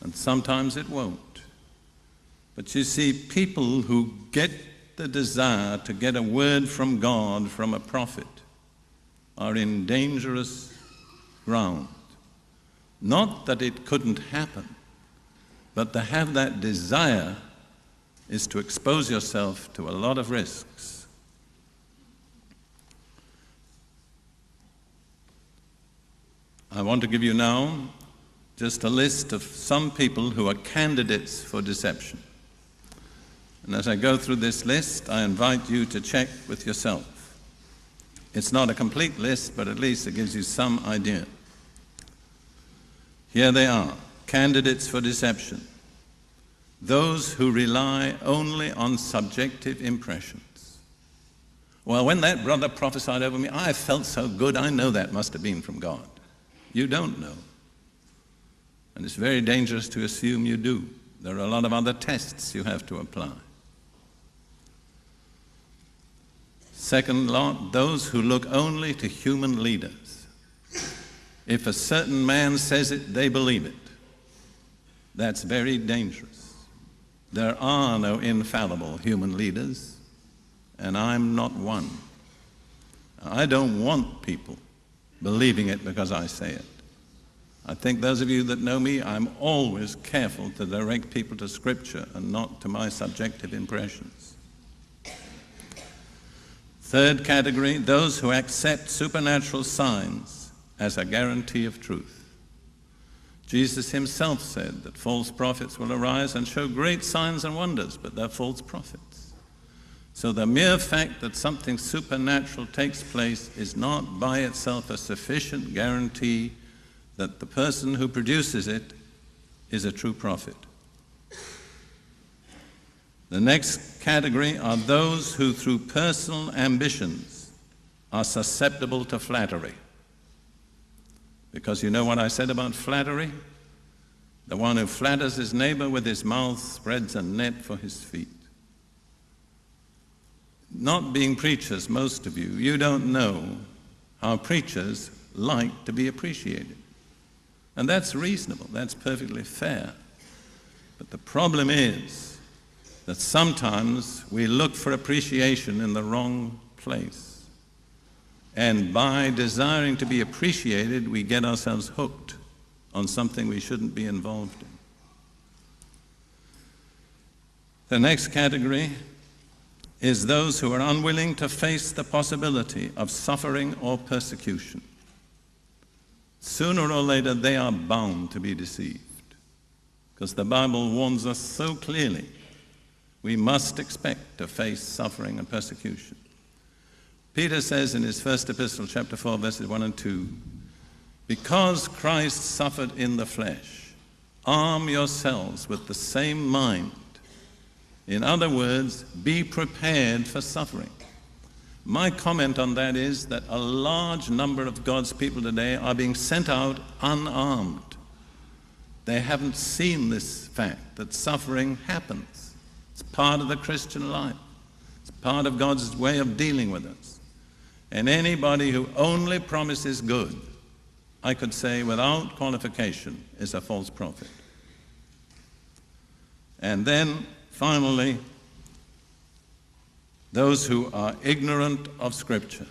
and sometimes it won't. But you see, people who get the desire to get a word from God from a prophet are in dangerous ground. Not that it couldn't happen, but to have that desire is to expose yourself to a lot of risks. I want to give you now just a list of some people who are candidates for deception. And as I go through this list, I invite you to check with yourself. It's not a complete list, but at least it gives you some idea. Here they are, candidates for deception. Those who rely only on subjective impressions. Well, when that brother prophesied over me, I felt so good, I know that must have been from God. You don't know. And it's very dangerous to assume you do. There are a lot of other tests you have to apply. Second lot, those who look only to human leaders. If a certain man says it, they believe it. That's very dangerous. There are no infallible human leaders, and I'm not one. I don't want people believing it because I say it. I think those of you that know me, I'm always careful to direct people to Scripture and not to my subjective impressions. Third category, those who accept supernatural signs as a guarantee of truth. Jesus himself said that false prophets will arise and show great signs and wonders, but they're false prophets. So the mere fact that something supernatural takes place is not by itself a sufficient guarantee that the person who produces it is a true prophet. The next category are those who through personal ambitions are susceptible to flattery. Because you know what I said about flattery? The one who flatters his neighbor with his mouth spreads a net for his feet. Not being preachers, most of you, you don't know how preachers like to be appreciated. And that's reasonable, that's perfectly fair. But the problem is that sometimes we look for appreciation in the wrong place. And by desiring to be appreciated, we get ourselves hooked on something we shouldn't be involved in. The next category is those who are unwilling to face the possibility of suffering or persecution. Sooner or later, they are bound to be deceived, because the Bible warns us so clearly we must expect to face suffering and persecution. Peter says in his first epistle, chapter 4, verses 1 and 2, because Christ suffered in the flesh, arm yourselves with the same mind. In other words, be prepared for suffering. My comment on that is that a large number of God's people today are being sent out unarmed. They haven't seen this fact that suffering happens. It's part of the Christian life. It's part of God's way of dealing with us. And anybody who only promises good, I could say without qualification, is a false prophet. And then, finally, those who are ignorant of Scripture.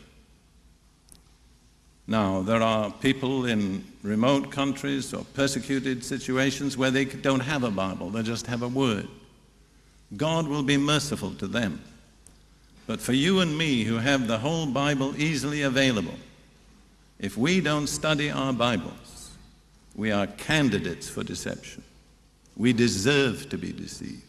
Now, there are people in remote countries or persecuted situations where they don't have a Bible, they just have a word. God will be merciful to them. But for you and me who have the whole Bible easily available, if we don't study our Bibles, we are candidates for deception. We deserve to be deceived.